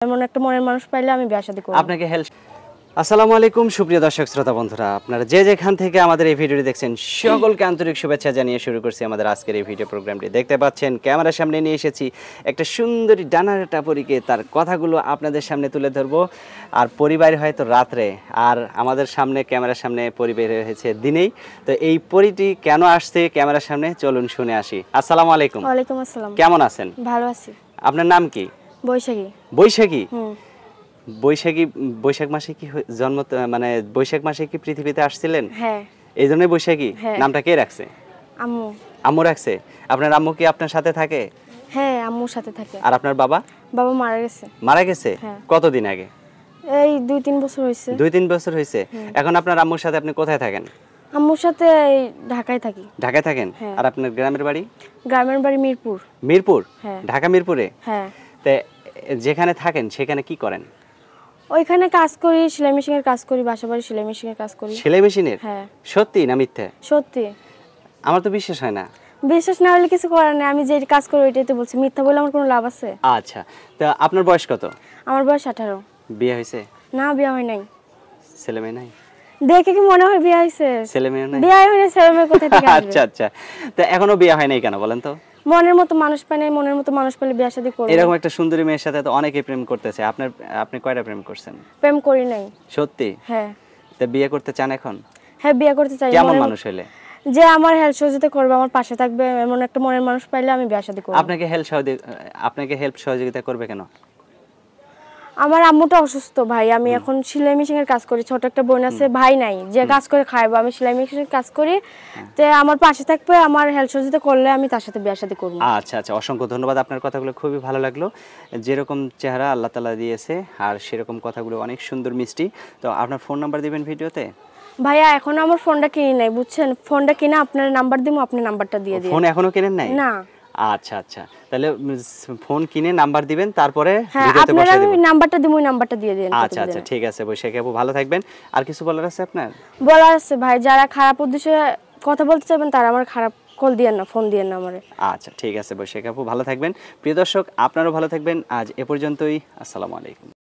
এমন একটা মনের মানুষ পাইলে আমি বিয়ে শাদী করব। আপনাকে হেল্প। আসসালামু আলাইকুম সুপ্রিয় দর্শক শ্রোতা বন্ধুরা, আপনারা যে যেখান থেকে আমাদের এই ভিডিওটি দেখছেন সকলকে আন্তরিক শুভেচ্ছা জানিয়ে শুরু করছি আমাদের আজকের এই ভিডিও প্রোগ্রামটি। দেখতে পাচ্ছেন ক্যামেরার সামনে নিয়ে এসেছি একটা সুন্দরী ডানার টাপরিকে, তার কথাগুলো আপনাদের সামনে তুলে ধরবো। আর পরিবার হয়তো রাত্রে, আর আমাদের সামনে ক্যামেরার সামনে পরিবার হয়েছে দিনেই। তো এই পরিটি কেন আসছে ক্যামেরার সামনে, চলুন শুনে আসি। আসসালামু আলাইকুম। ওয়ালাইকুম আসসালাম। কেমন আছেন? ভালো আছি। আপনার নাম কি? বৈশাখী। বৈশাখী? বৈশাখী, বৈশাখ মাসে কি জন্ম, মানে বৈশাখ মাসে কি পৃথিবীতে আসছিলেন? হ্যাঁ। এই জন্যই বৈশাখী নামটা কে রাখছে? আম্মু। আম্মু রাখছে। আপনার আম্মু কি আপনার সাথে থাকে? হ্যাঁ, আম্মুর সাথে থাকে। আর আপনার বাবা? বাবা মারা গেছে। মারা গেছে? হ্যাঁ। কতদিন আগে? এই 2-3 বছর হয়েছে। 2-3 বছর হয়েছে। এখন আপনার আম্মুর সাথে আপনি কোথায় থাকেন? আম্মুর সাথে এই ঢাকায় থাকি। ঢাকায় থাকেন? হ্যাঁ। আর আপনার গ্রামের বাড়ি? গ্রামের বাড়ি মিরপুর। মিরপুর? হ্যাঁ। ঢাকা মিরপুরে? হ্যাঁ। তে যেখানে থাকেন সেখানে কি করেন? ওইখানে কাজ করি, সেলাই মেশিনের কাজ করি, বাসাবাড়ি সেলাই মেশিনের কাজ করি। সেলাই মেশিনের? হ্যাঁ। সত্যি না মিথ্যে? সত্যি। আমার তো বিশ্বাস হয় না। বিশ্বাস না হলে কিছু করার নেই, আমি যে কাজ করি ওইটাই তো বলছি। মিথ্যা বলে আমার কোনো লাভ আছে? আচ্ছা, তা আপনার বয়স কত? আমার বয়স 18। বিয়ে হয়েছে? না, বিয়ে হয় নাই। ছেলে মেয়ে নাই? দেখে কি মনে হয় বিয়ে হয়েছে? ছেলে মেয়ে নাই? বিয়ে হয় না, ছেলে মেয়ে কোথা থেকে আসবে? আচ্ছা আচ্ছা, তো এখনো বিয়ে হয় নাই কেন বলেন তো? মনের মতো মানুষ পায় নাই, মনের মতো মানুষ পেলে বিয়ে শাদী করব। এরকম একটা সুন্দরী মেয়ের সাথে তো অনেকেই প্রেম করতেছে। আপনি কয়টা প্রেম করছেন? প্রেম করি নাই। সত্যি? হ্যাঁ। তো বিয়ে করতে চান এখন? হ্যাঁ, বিয়ে করতে চাই। কেমন মানুষ হলে? যে আমার হেল্প সহযোগিতা করবে, আমার পাশে থাকবে, এমন একটা মনের মানুষ পাইলে আমি বিয়ে শাদী করব। আপনাকে হেল্প সহযোগিতা করবে কেন? আমার আম্মুটা অসুস্থ ভাই, আমি এখন সেলাই মেশিনের কাজ করি, ছোট একটা বোন আছে, ভাই নাই যে কাজ করে খাইবো, আমি সেলাই মেশিনের কাজ করি। তো আমার পাশে থাকবে, আমার হেল্প সহযোগিতা করলে আমি তার সাথে বিয়ে শাদী করব। আচ্ছা আচ্ছা, অসংখ্য ধন্যবাদ। আপনার কথাগুলো খুবই ভালো লাগলো। যেরকম চেহারা আল্লাহ তাআলা দিয়েছে আর সেরকম কথাগুলো অনেক সুন্দর মিষ্টি। তো আপনার ফোন নাম্বার দিবেন ভিডিওতে? ভাইয়া এখনো আমার ফোনটা কিনি নাই, বুঝছেন? ফোনটা কিনে আপনার নাম্বার দিমু, আপনি নাম্বারটা দিয়ে দিন। ফোন এখনো কিনেন নাই? না। আচ্ছা আচ্ছা, তাহলে ফোন কিনে নাম্বার দিবেন, তারপরে ভিডিওতে বসাই দেব। আমি নাম্বারটা দিমু, নাম্বারটা দিয়ে দেন। আচ্ছা আচ্ছা, ঠিক আছে বৈশাখী আপু, ভালো থাকবেন। আর কিছু বলার আছে আপনার? বলার আছে ভাই, যারা খারাপ উদ্দেশ্যে কথা বলতে চাইবেন তারা আমার খারাপ কল দিয়েন না, ফোন দিয়েন না আমারে। আচ্ছা ঠিক আছে বৈশাখী আপু, ভালো থাকবেন। প্রিয় দর্শক আপনারাও ভালো থাকবেন। আজ এ পর্যন্তই। আসসালামু আলাইকুম।